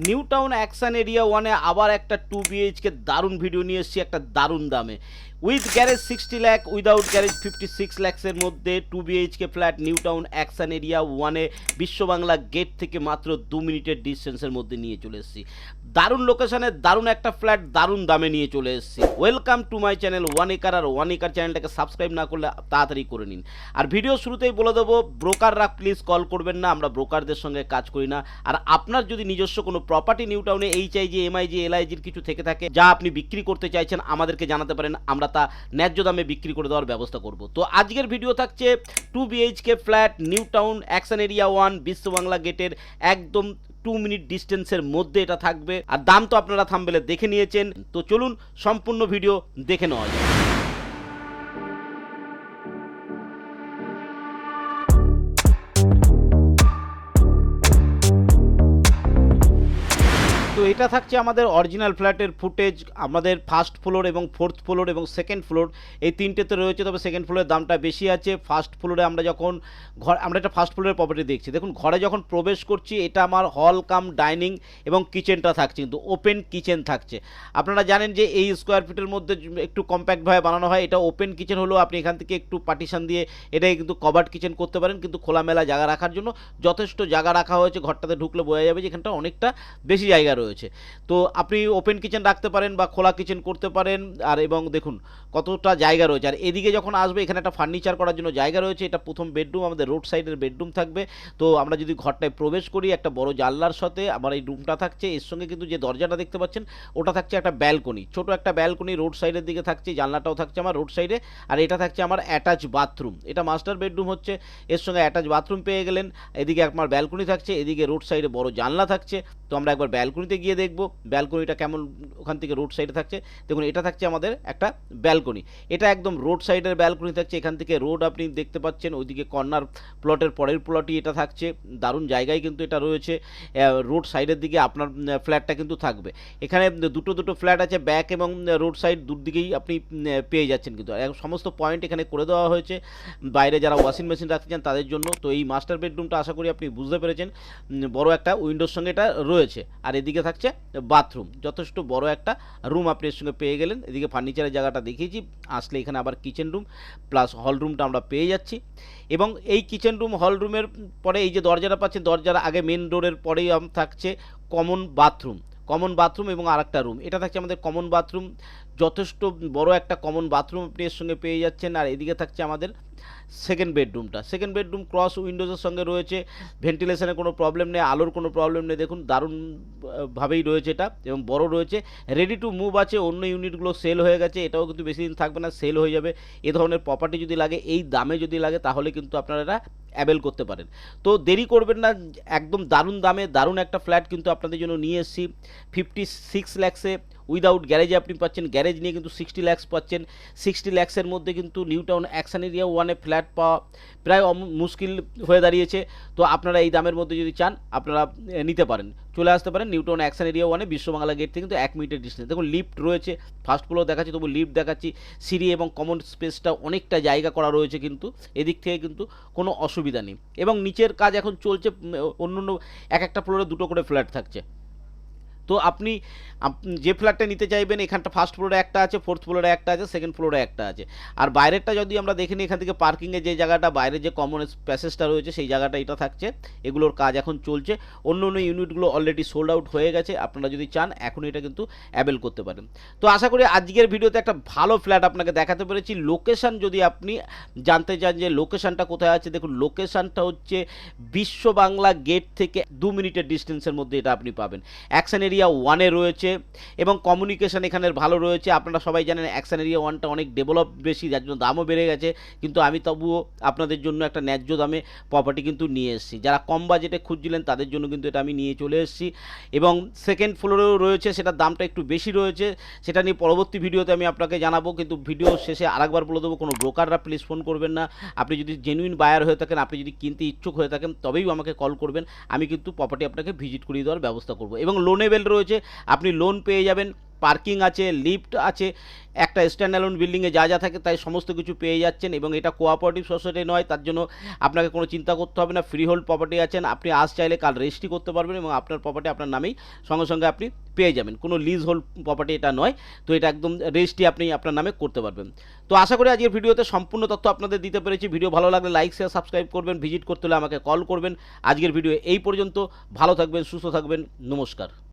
New town action area ওয়ানে আবার একটা 2 BHK দারুণ ভিডিও নিয়ে এসেছি একটা দারুণ দামে with garage 60 lakh without garage 56 লাখসের মধ্যে 2 BHK flat new town action area ওয়ানে বিশ্ব বাংলা গেট থেকে মাত্র 2 মিনিটের ডিস্টেন্সের মধ্যে নিয়ে চলে এসেছি। দারুণ লোকেশনে দারুণ একটা ফ্ল্যাট দারুণ দামে নিয়ে চলে এসেছি। Welcome to my channel one একার। আর ওয়ান একার চ্যানেলটাকে সাবস্ক্রাইব না করলে তাড়াতাড়ি করে নিন। আর ভিডিও শুরুতেই বলে দেবো, ব্রোকাররা প্লিজ কল করবেন না, আমরা ব্রোকারদের সঙ্গে কাজ করি না। আর আপনার যদি নিজস্ব কোনো প্রপার্টি নিউ টাউনে HIG MIG LIGর কিছু থেকে থাকে যা আপনি বিক্রি করতে চাইছেন আমাদেরকে জানাতে পারেন, আমরা তা ন্যায্য দামে বিক্রি করে দেওয়ার ব্যবস্থা করব। তো আজকের ভিডিও থাকছে 2 BHK flat new town action area 1 বিশ্ব বাংলা গেটের একদম 2 মিনিট ডিস্টেন্সের মধ্যে এটা থাকবে। আর দাম তো আপনারা থাম্বনেলে দেখে নিয়েছেন, তো চলুন সম্পূর্ণ ভিডিও দেখে নেওয়া যায়। তো এটা থাকছে আমাদের অরিজিনাল ফ্ল্যাটের ফুটেজ। আমাদের ফার্স্ট ফ্লোর এবং ফোর্থ ফ্লোর এবং সেকেন্ড ফ্লোর এই তিনটেতে রয়েছে, তবে সেকেন্ড ফ্লোরের দামটা বেশি আছে। ফার্স্ট ফ্লোরে আমরা যখন আমরা একটা ফার্স্ট ফ্লোরের প্রপার্টি দেখছি, দেখুন ঘরে যখন প্রবেশ করছি এটা আমার হল কাম ডাইনিং এবং কিচেনটা থাকছে, কিন্তু ওপেন কিচেন থাকছে। আপনারা জানেন যে এই স্কোয়ার ফিটের মধ্যে একটু কম্প্যাক্টভাবে বানানো হয়। এটা ওপেন কিচেন হলেও আপনি এখান থেকে একটু পার্টিশন দিয়ে এটাই কিন্তু কভার্ড কিচেন করতে পারেন, কিন্তু খোলামেলা জায়গা রাখার জন্য যথেষ্ট জায়গা রাখা হয়েছে। ঘরটাতে ঢুকলে বোঝা যাবে যে এখানটা অনেকটা বেশি জায়গা রয়েছে। তো আপনি ওপেন কিচেন রাখতে পারেন বা খোলা কিচেন করতে পারেন। আর এবং দেখুন কতটা জায়গা রয়েছে। আর এদিকে যখন আসবে এখানে একটা ফার্নিচার করার জন্য জায়গা রয়েছে। এটা প্রথম বেডরুম, আমাদের রোড সাইডের বেডরুম থাকবে। তো আমরা যদি ঘরটায় প্রবেশ করি একটা বড় জানলার সাথে আমার এই রুমটা থাকছে। এর সঙ্গে কিন্তু যে দরজাটা দেখতে পাচ্ছেন ওটা থাকছে একটা ব্যালকনি, ছোট একটা ব্যালকনি রোড সাইডের দিকে থাকছে। জানলাটাও থাকছে আমার রোড সাইডে। আর এটা থাকছে আমার অ্যাটাচ বাথরুম, এটা মাস্টার বেডরুম হচ্ছে, এর সঙ্গে অ্যাটাচ বাথরুম পেয়ে গেলেন। এদিকে আমার ব্যালকনি থাকছে, এদিকে রোড সাইডে বড় জানলা থাকছে। তো আমরা একবার ব্যালকনিতে গিয়ে দেখব ব্যালকনিটা কেমন ওখান থেকে রোড সাইডে থাকছে। দেখুন এটা থাকছে আমাদের একটা ব্যালকনি, এটা একদম রোড সাইডের ব্যালকনি থাকছে। এখান থেকে রোড আপনি দেখতে পাচ্ছেন, ওইদিকে কর্নার প্লটের পরের প্লটই এটা থাকছে। দারুণ জায়গায় কিন্তু এটা রয়েছে, রোড সাইডের দিকে আপনার ফ্ল্যাটটা কিন্তু থাকবে। এখানে দুটো ফ্ল্যাট আছে, ব্যাক এবং রোড সাইড দুদিকেই আপনি পেয়ে যাচ্ছেন। কিন্তু সমস্ত পয়েন্ট এখানে করে দেওয়া হয়েছে বাইরে যারা ওয়াশিং মেশিন রাখতে চান তাদের জন্য। তো এই মাস্টার বেডরুমটা আশা করি আপনি বুঝতে পেরেছেন, বড় একটা উইন্ডোর সঙ্গে এটা রয়েছে। আর এদিকে থাকছে বাথরুম, যথেষ্ট বড় একটা রুম আপনি এর সঙ্গে পেয়ে গেলেন। এদিকে ফার্নিচারের জায়গাটা দেখিয়েছি, আসলে এখানে আবার কিচেন রুম প্লাস হল রুমটা আমরা পেয়ে যাচ্ছি। এবং এই কিচেন রুম হল রুমের পরে এই যে দরজাটা পাচ্ছেন, দরজার আগে মেন ডোরের পরেই থাকছে কমন বাথরুম এবং আর একটা রুম। এটা থাকছে আমাদের কমন বাথরুম, যথেষ্ট বড় একটা কমন বাথরুম আপনি এর সঙ্গে পেয়ে যাচ্ছেন। আর এদিকে থাকছে আমাদের সেকেন্ড বেডরুম ক্রস উইন্ডোজের সঙ্গে রয়েছে, ভেন্টিলেশনের কোনো প্রবলেম নেই, আলোর কোনো প্রবলেম নেই। দেখুন দারুণভাবেই রয়েছে এটা এবং বড় রয়েছে, রেডি টু মুভ আছে। অন্য ইউনিটগুলো সেল হয়ে গেছে, এটাও কিন্তু বেশি দিন থাকবে না, সেল হয়ে যাবে। এ ধরনের প্রপার্টি যদি লাগে, এই দামে যদি লাগে, তাহলে কিন্তু আপনারা এটা অ্যাভেল করতে পারেন। তো দেরি করবেন না, একদম দারুণ দামে দারুণ একটা ফ্ল্যাট কিন্তু আপনাদের জন্য নিয়ে এসেছি। 56 লাখসে উইদাউট গ্যারেজে আপনি পাচ্ছেন, গ্যারেজ নিয়ে কিন্তু 60 লাখস পাচ্ছেন। 60 লাখসের মধ্যে কিন্তু নিউ টাউন অ্যাকশন এরিয়া ওয়ানে ফ্ল্যাট পাওয়া প্রায় মুশকিল হয়ে দাঁড়িয়েছে। তো আপনারা এই দামের মধ্যে যদি চান আপনারা নিতে পারেন, চলে আসতে পারেন নিউ টাউন অ্যাকশন এরিয়া ওয়ানে বিশ্ব বাংলা গেট থেকে কিন্তু 1 মিনিটের ডিস্টেন্স। দেখুন লিফট রয়েছে, ফার্স্ট ফ্লোর দেখাচ্ছি তবু লিফট দেখাচ্ছি। সিঁড়ি এবং কমন স্পেসটা অনেকটা জায়গা করা রয়েছে, কিন্তু এদিক থেকে কিন্তু কোনো অসুবিধা নেই। এবং নিচের কাজ এখন চলছে, অন্য এক একটা ফ্লোরে দুটো করে ফ্ল্যাট থাকছে। তো আপনি যে ফ্ল্যাটটা নিতে চাইবেন, এখানটা ফার্স্ট ফ্লোরে একটা আছে, ফোর্থ ফ্লোরে একটা আছে, সেকেন্ড ফ্লোরে একটা আছে। আর বাইরেরটা যদি আমরা দেখে নিই, এখান থেকে পার্কিংয়ের যে জায়গাটা, বাইরে যে কমন প্যাসেজটা রয়েছে সেই জায়গাটা এটা থাকছে। এগুলোর কাজ এখন চলছে, অন্য ইউনিটগুলো অলরেডি সোল্ড আউট হয়ে গেছে। আপনারা যদি চান এখন এটা কিন্তু অ্যাভেল করতে পারেন। তো আশা করি আজকের ভিডিওতে একটা ভালো ফ্ল্যাট আপনাকে দেখাতে পেরেছি। লোকেশান যদি আপনি জানতে চান যে লোকেশানটা কোথায় আছে, দেখুন লোকেশানটা হচ্ছে বিশ্ব বাংলা গেট থেকে 2 মিনিটের ডিস্টেন্সের মধ্যে এটা আপনি পাবেন। অ্যাকশন এরিয়া ওয়ানে রয়েছে এবং কমিউনিকেশন এখানের ভালো রয়েছে। আপনারা সবাই জানেন অ্যাকশন এরিয়া ওয়ানটা অনেক ডেভেলপ বেশি, যার জন্য দামও বেড়ে গেছে। কিন্তু আমি তবুও আপনাদের জন্য একটা ন্যায্য দামে প্রপার্টি কিন্তু নিয়ে এসেছি। যারা কম বাজেটে খুঁজছিলেন তাদের জন্য কিন্তু এটা আমি নিয়ে চলে এসেছি। এবং সেকেন্ড ফ্লোরেও রয়েছে, সেটার দামটা একটু বেশি রয়েছে, সেটা নিয়ে পরবর্তী ভিডিওতে আমি আপনাকে জানাবো। কিন্তু ভিডিও শেষে আরেকবার বলে দেবো, কোনো ব্রোকাররা প্লিজ ফোন করবেন না। আপনি যদি জেনুইন বায়ার হয়ে থাকেন, আপনি যদি কিনতে ইচ্ছুক হয়ে থাকেন, তবেই আমাকে কল করবেন। আমি কিন্তু প্রপার্টি আপনাকে ভিজিট করিয়ে দেওয়ার ব্যবস্থা করব। এবং লোনেবেল রয়েছে, আপনি লোন পেয়ে যাবেন পার্কিং আছে, লিফট আছে, একটা স্ট্যান্ড-অ্যালোন বিল্ডিংয়ে যা যা থাকে তাই সমস্ত কিছু পেয়ে যাচ্ছেন। এবং এটা কোঅপারেটিভ সোসাইটি নয়, তার জন্য আপনাকে কোনো চিন্তা করতে হবে না। ফ্রি হোল্ড প্রপার্টি আছেন, আপনি আজ চাইলে কাল রেজিস্ট্রি করতে পারবেন এবং আপনার প্রপার্টি আপনার নামেই সঙ্গে সঙ্গে আপনি পেয়ে যাবেন। কোনো লিজ হোল্ড প্রপার্টি এটা নয়, তো এটা একদম রেজিস্ট্রি আপনি আপনার নামে করতে পারবেন। তো আশা করি আজকের ভিডিওতে সম্পূর্ণ তথ্য আপনাদের দিতে পেরেছি। ভিডিও ভালো লাগলে লাইক শেয়ার সাবস্ক্রাইব করবেন, ভিজিট করতে হলে আমাকে কল করবেন। আজকের ভিডিও এই পর্যন্ত। ভালো থাকবেন, সুস্থ থাকবেন, নমস্কার।